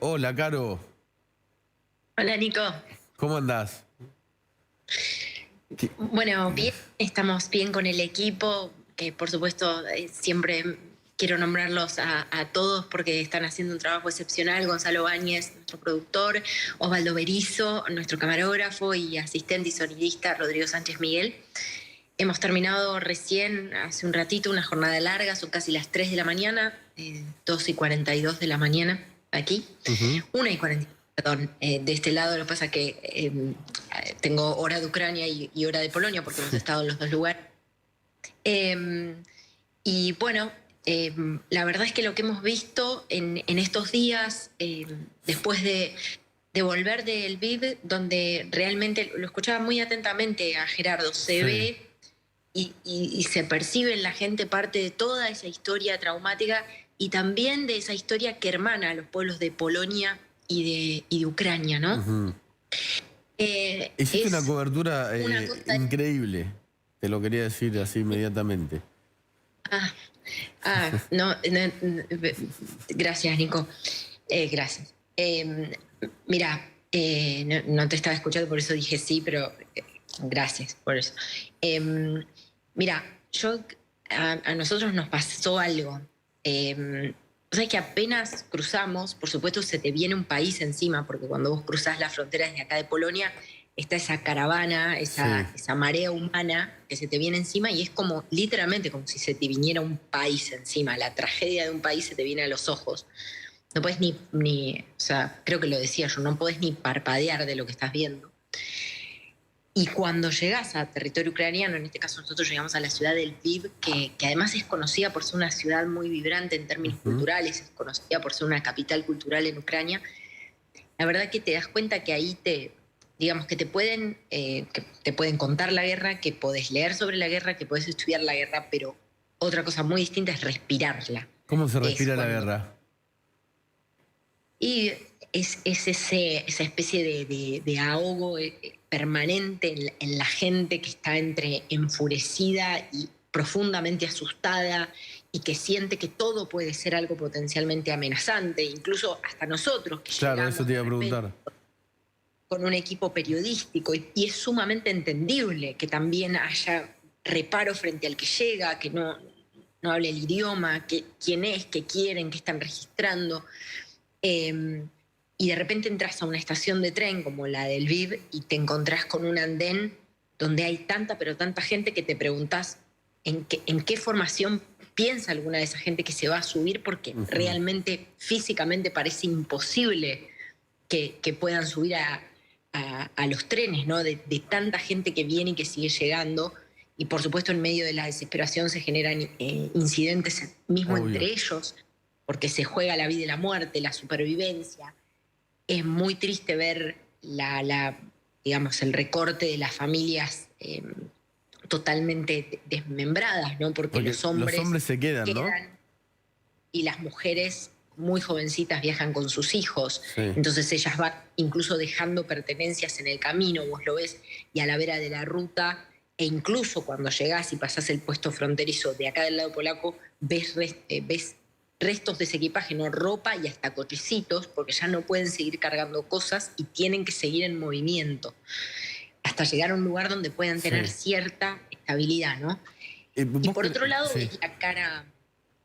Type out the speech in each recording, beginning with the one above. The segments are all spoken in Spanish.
Hola, Caro. Hola Nico. ¿Cómo andás? ¿Qué- Bueno, bien, estamos bien con el equipo, que por supuesto siempre quiero nombrarlos a todos porque están haciendo un trabajo excepcional. Gonzalo Báñez, nuestro productor, Osvaldo Berizo, nuestro camarógrafo y asistente y sonidista Rodrigo Sánchez Miguel. Hemos terminado recién, hace un ratito, una jornada larga, son casi las 3 de la mañana, 2:42 de la mañana aquí, Ujú. 1:42, perdón, de este lado. Lo que pasa es que tengo hora de Ucrania y hora de Polonia porque hemos estado en los dos lugares. Eh, y bueno, la verdad es que lo que hemos visto en estos días, después de volver del VIV, donde realmente lo escuchaba muy atentamente a Gerardo, se Sí. ve y se percibe en la gente parte de toda esa historia traumática y también de esa historia que hermana a los pueblos de Polonia y de Ucrania, ¿no? Ujú. Hiciste una Es cobertura una cosa... increíble. Te lo quería decir así inmediatamente. Ah, no, gracias, Nico. Gracias. Mira, no te estaba escuchando, por eso dije sí, pero gracias por eso. Eh, Mira, a nosotros nos pasó algo. O sea, que apenas cruzamos, por supuesto se te viene un país encima, porque cuando vos cruzás las fronteras de acá de Polonia, está esa caravana, Sí. esa marea humana que se te viene encima y es como literalmente como si se te viniera un país encima. La tragedia de un país se te viene a los ojos. No puedes o sea, creo que lo decía yo, no puedes ni parpadear de lo que estás viendo. Y cuando llegas a territorio ucraniano, en este caso nosotros llegamos a la ciudad del Lviv, que además es conocida por ser una ciudad muy vibrante en términos Ujú. culturales, es conocida por ser una capital cultural en Ucrania. La verdad que te das cuenta que ahí digamos que te pueden contar la guerra, que podés leer sobre la guerra, que podés estudiar la guerra, pero otra cosa muy distinta es respirarla. ¿Cómo se Es respira la cuando guerra? Y esa especie de ahogo permanente en la gente que está entre enfurecida y profundamente asustada y que siente que todo puede ser algo potencialmente amenazante, incluso hasta nosotros que Claro, eso llegamos te de iba a repente preguntar. con un equipo periodístico y es sumamente entendible que también haya reparo frente al que llega, que no hable el idioma, que quién es, qué quieren, qué están registrando. Eh, y de repente entras a una estación de tren como la del VIV y te encontrás con un andén donde hay tanta, pero tanta gente que te preguntás en qué formación piensa alguna de esa gente que se va a subir, porque Ujú. realmente físicamente parece imposible que puedan subir a los trenes, ¿no? De tanta gente que viene y que sigue llegando. Y por supuesto en medio de la desesperación se generan incidentes mismo entre Obvio. ellos, porque se juega la vida y la muerte, la supervivencia. Es muy triste ver digamos, el recorte de las familias totalmente desmembradas, ¿no? Porque Porque los los hombres hombres se quedan, ¿no? quedan y las mujeres muy jovencitas viajan con sus hijos. Sí. Entonces ellas van incluso dejando pertenencias en el camino, vos lo ves, y a la vera de la ruta, e incluso cuando llegás y pasás el puesto fronterizo de acá del lado polaco, ves restos de ese equipaje, no ropa y hasta cochecitos, porque ya no pueden seguir cargando cosas y tienen que seguir en movimiento hasta llegar a un lugar donde puedan tener Sí. cierta estabilidad, ¿no? Y por otro lado, Sí. ves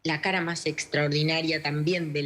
la cara más extraordinaria también de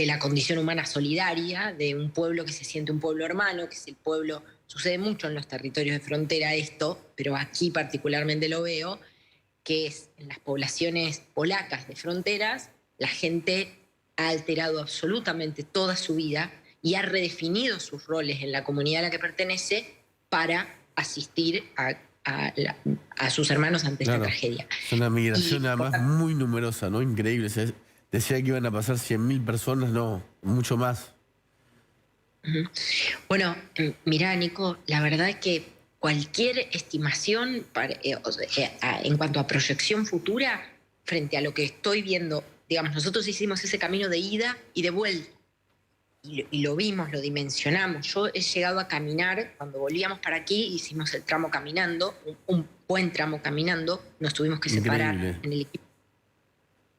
la condición humana solidaria, de un pueblo que se siente un pueblo hermano, que es el pueblo, sucede mucho en los territorios de frontera esto, pero aquí particularmente lo veo, que es en las poblaciones polacas de fronteras, la gente ha alterado absolutamente toda su vida y ha redefinido sus roles en la comunidad a la que pertenece para asistir a sus hermanos ante esta Claro. tragedia. Es una Y migración además muy numerosa, ¿no? Increíble. Decía que iban a pasar 100.000 personas, no, mucho más. bueno, mirá, Nico, la verdad es que cualquier estimación en cuanto a proyección futura frente a lo que estoy viendo, digamos, nosotros hicimos ese camino de ida y de vuelta y lo vimos, lo dimensionamos. Yo he llegado a caminar, cuando volvíamos para aquí, hicimos el tramo caminando, un buen tramo caminando, nos tuvimos que separar Increíble. en el equipo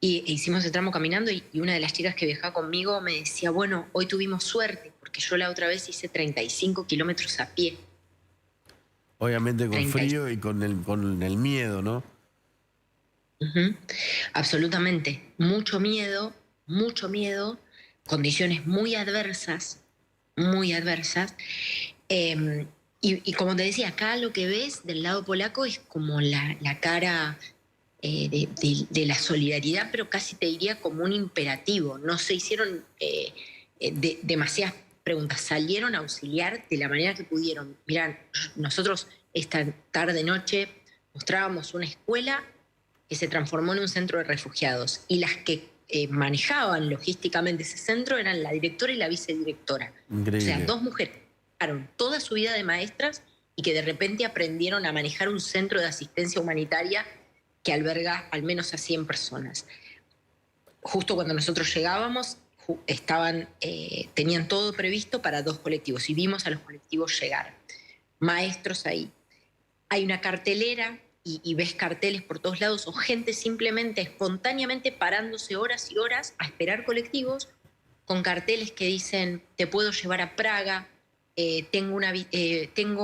e hicimos el tramo caminando y una de las chicas que viajaba conmigo me decía, bueno, hoy tuvimos suerte, porque yo la otra vez hice 35 kilómetros a pie. Obviamente con 30 y- frío y con el miedo, ¿no? Ujú. Absolutamente. Mucho miedo, condiciones muy adversas, muy adversas. Eh, y como te decía, acá lo que ves del lado polaco es como la cara de la solidaridad, pero casi te diría como un imperativo. No se hicieron demasiadas preguntas, salieron a auxiliar de la manera que pudieron. Mirá, nosotros esta tarde-noche mostrábamos una escuela que se transformó en un centro de refugiados y las que manejaban logísticamente ese centro eran la directora y la vicedirectora. O sea, Increíble. dos mujeres que pasaron toda su vida de maestras y que de repente aprendieron a manejar un centro de asistencia humanitaria que alberga al menos a 100 personas. Justo cuando nosotros llegábamos, tenían todo previsto para 2 colectivos y vimos a los colectivos llegar. Maestros ahí. Hay una cartelera y ves carteles por todos lados o gente simplemente espontáneamente parándose horas y horas a esperar colectivos con carteles que dicen te puedo llevar a Praga, tengo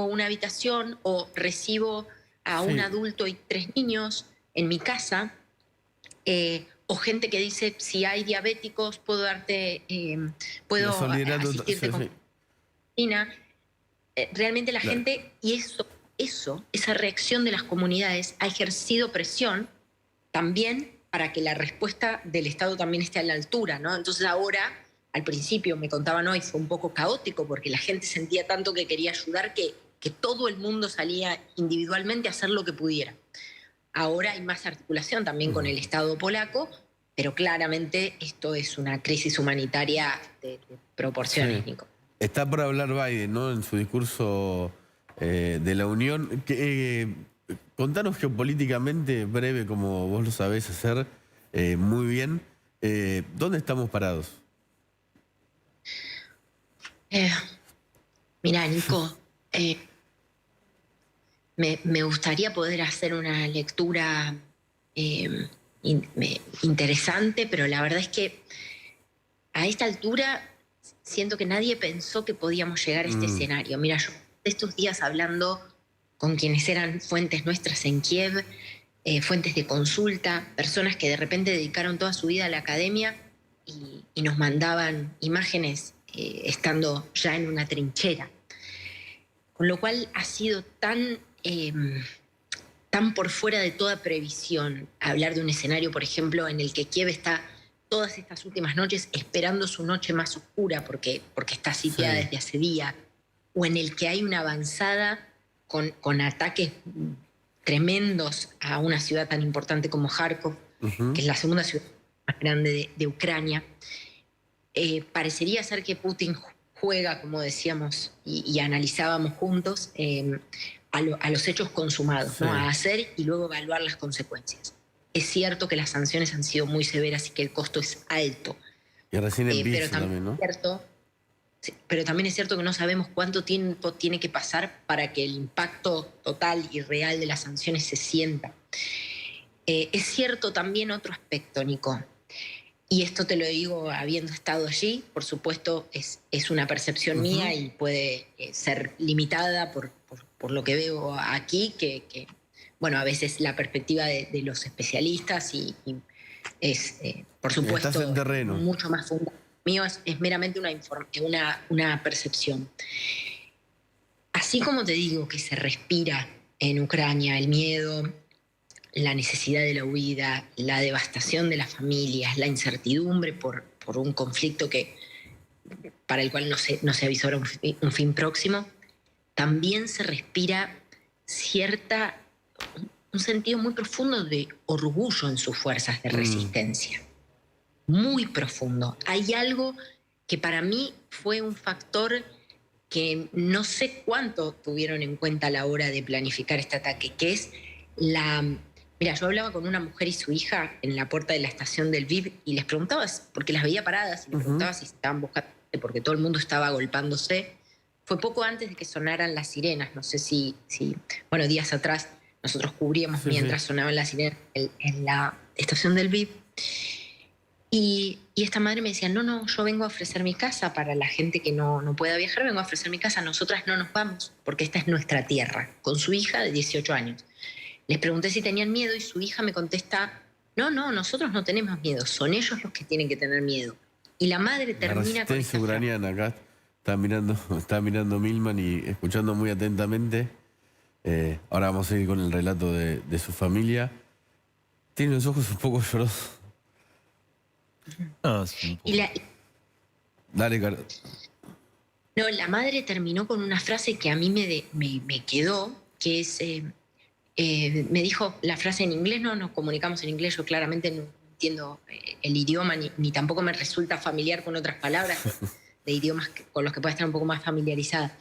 una habitación o recibo a un Sí, adulto y 3 niños en mi casa, o gente que dice si hay diabéticos la puedo solidaridad asistirte sí, con sí. medicina. Realmente la La- gente, y esa reacción de las comunidades ha ejercido presión también para que la respuesta del Estado también esté a la altura, ¿no? Entonces ahora, al principio, me contaban hoy, fue un poco caótico porque la gente sentía tanto que quería ayudar que todo el mundo salía individualmente a hacer lo que pudiera. Ahora hay más articulación también con el Estado polaco, pero claramente esto es una crisis humanitaria de sí. proporciones, Nico. Está por hablar Biden, ¿no? En su discurso de la Unión. Contanos geopolíticamente, breve, como vos lo sabés hacer muy bien, ¿dónde estamos parados? Eh, Mira, Nico, me gustaría poder hacer una lectura interesante, pero la verdad es que a esta altura siento que nadie pensó que podíamos llegar a este Mm, escenario. Mira, yo estos días hablando con quienes eran fuentes nuestras en Kiev, fuentes de consulta, personas que de repente dedicaron toda su vida a la academia y nos mandaban imágenes estando ya en una trinchera. Con lo cual ha sido tan por fuera de toda previsión hablar de un escenario, por ejemplo, en el que Kiev está todas estas últimas noches esperando su noche más oscura porque está sitiada sí. desde hace días, o en el que hay una avanzada con ataques tremendos a una ciudad tan importante como Kharkov, que Ujú. es la segunda ciudad más grande de Ucrania. Parecería ser que Putin juega, como decíamos y analizábamos juntos, a los hechos consumados, ¿no? Sí. A hacer y luego evaluar las consecuencias. Es cierto que las sanciones han sido muy severas y que el costo es alto, Y recién pero empieza también también, ¿no? es cierto, sí, pero también es cierto que no sabemos cuánto tiempo tiene que pasar para que el impacto total y real de las sanciones se sienta. Es cierto también otro aspecto, Nico, y esto te lo digo habiendo estado allí, por supuesto es una percepción mía Ujú. y puede ser limitada por lo que veo aquí, bueno, a veces la perspectiva de los especialistas y es, por Estás en supuesto, terreno. mucho más fundamental. Mío es meramente una percepción. Así como te digo que se respira en Ucrania el miedo, la necesidad de la huida, la devastación de las familias, la incertidumbre por un conflicto para el cual no se avisora un fin próximo, también se respira un sentido muy profundo de orgullo en sus fuerzas de Mm, resistencia. Muy profundo. Hay algo que para mí fue un factor que no sé cuánto tuvieron en cuenta a la hora de planificar este ataque, que es la... Mira, yo hablaba con una mujer y su hija en la puerta de la estación del VIP y les preguntaba, porque las veía paradas, y les ujú. preguntaba si estaban buscando, porque todo el mundo estaba agolpándose. Fue poco antes de que sonaran las sirenas, no sé bueno, días atrás nosotros cubríamos Sí, sí. mientras sonaban las sirenas en la estación del VIP Y esta madre me decía, no, yo vengo a ofrecer mi casa para la gente que no pueda viajar, vengo a ofrecer mi casa, nosotras no nos vamos, porque esta es nuestra tierra, con su hija de 18 años. Les pregunté si tenían miedo y su hija me contesta, no, nosotros no tenemos miedo, son ellos los que tienen que tener miedo. Y la madre La termina con resistencia esta frase. ucraniana acá. Está mirando Milman y escuchando muy atentamente. Ahora vamos a ir con el relato de su familia. Tiene los ojos un poco llorosos. Ah, sí, un poco. Y Dale, Caro. no, la madre terminó con una frase que a mí me quedó, que es, me dijo la frase en inglés, no nos comunicamos en inglés, yo claramente no entiendo el idioma, ni tampoco me resulta familiar con otras palabras de idiomas con los que pueda estar un poco más familiarizada.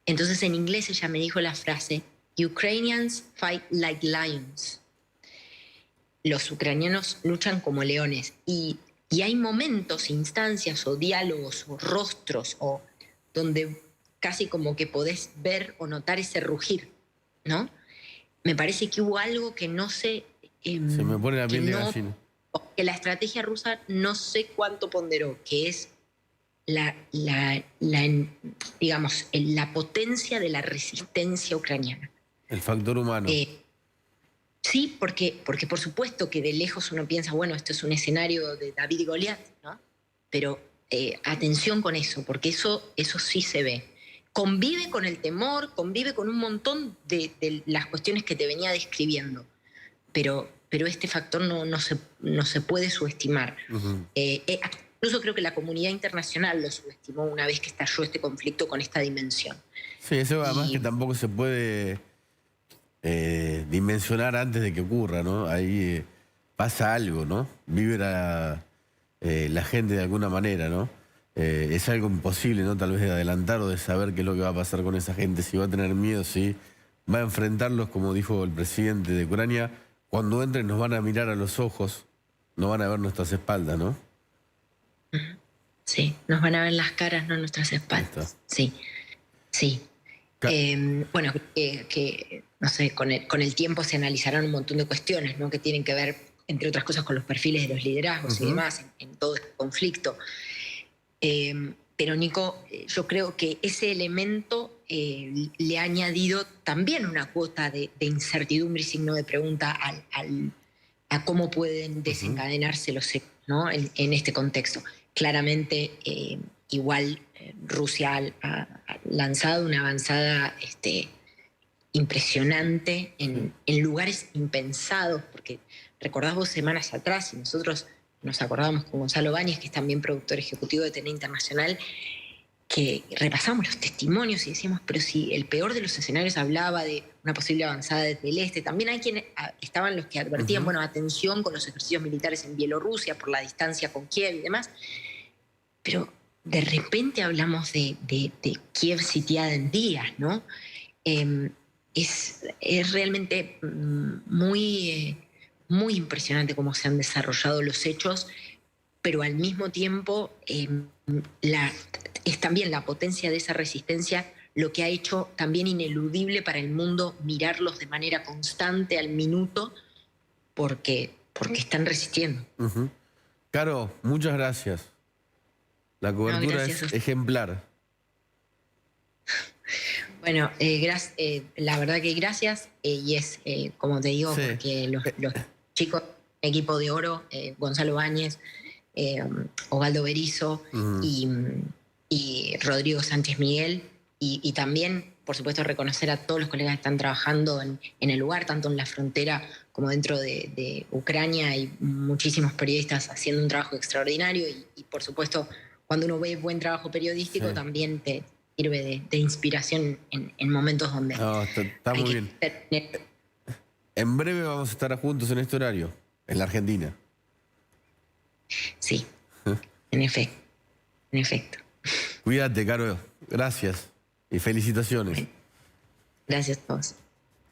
Entonces en inglés ella me dijo la frase, Ukrainians fight like lions. Los ucranianos luchan como leones y hay momentos, instancias o diálogos o rostros o donde casi como que podés ver o notar ese rugir, ¿no? Me parece que hubo algo que no sé... Se me pone la piel de gallina. Que la estrategia rusa no sé cuánto ponderó, que es digamos, la potencia de la resistencia ucraniana. El factor humano. Sí, porque por supuesto que de lejos uno piensa, bueno, esto es un escenario de David y Goliat, ¿no? Pero atención con eso, porque eso sí se ve. Convive con el temor, convive con un montón de las cuestiones que te venía describiendo, pero este factor no se puede subestimar. Uh-huh. Incluso creo que la comunidad internacional lo subestimó una vez que estalló este conflicto con esta dimensión. Sí, eso además que tampoco se puede dimensionar antes de que ocurra, ¿no? Ahí pasa algo, ¿no? Vibra la gente de alguna manera, ¿no? Es algo imposible, ¿no? Tal vez de adelantar o de saber qué es lo que va a pasar con esa gente, si va a tener miedo, si va a enfrentarlos, como dijo el presidente de Ucrania, cuando entren nos van a mirar a los ojos, no van a ver nuestras espaldas, ¿no? Sí, nos van a ver las caras, no nuestras espaldas. Sí. Bueno, no sé, con el tiempo se analizarán un montón de cuestiones, ¿no? Que tienen que ver, entre otras cosas, con los perfiles de los liderazgos y demás en todo este conflicto. Pero Nico, yo creo que ese elemento le ha añadido también una cuota de incertidumbre y signo de pregunta a cómo pueden desencadenarse los hechos, ¿no? En este contexto. Claramente, igual Rusia ha lanzado una avanzada impresionante en lugares impensados, porque recordás vos semanas atrás, y nosotros nos acordábamos con Gonzalo Báñez, que es también productor ejecutivo de TN Internacional, que repasamos los testimonios y decíamos, pero si el peor de los escenarios hablaba de una posible avanzada desde el este, también hay quienes estaban los que advertían, bueno, atención con los ejercicios militares en Bielorrusia por la distancia con Kiev y demás, pero de repente hablamos de Kiev sitiada en días, ¿no? Es realmente muy impresionante cómo se han desarrollado los hechos, pero al mismo tiempo es también la potencia de esa resistencia lo que ha hecho también ineludible para el mundo mirarlos de manera constante al minuto porque están resistiendo. Caro, muchas gracias. La cobertura es ejemplar. Bueno, la verdad que gracias, y es, como te digo, porque los chicos, equipo de oro, Gonzalo Báñez, Osvaldo Berizo y Rodrigo Sánchez Miguel, y también, por supuesto, reconocer a todos los colegas que están trabajando en el lugar, tanto en la frontera como dentro de Ucrania. Hay muchísimos periodistas haciendo un trabajo extraordinario y por supuesto, cuando uno ve buen trabajo periodístico, también te sirve de inspiración en momentos donde... No, está muy bien. En breve vamos a estar juntos en este horario, en la Argentina. Sí, en efecto. Cuídate, Caro. Gracias y felicitaciones. Gracias a todos.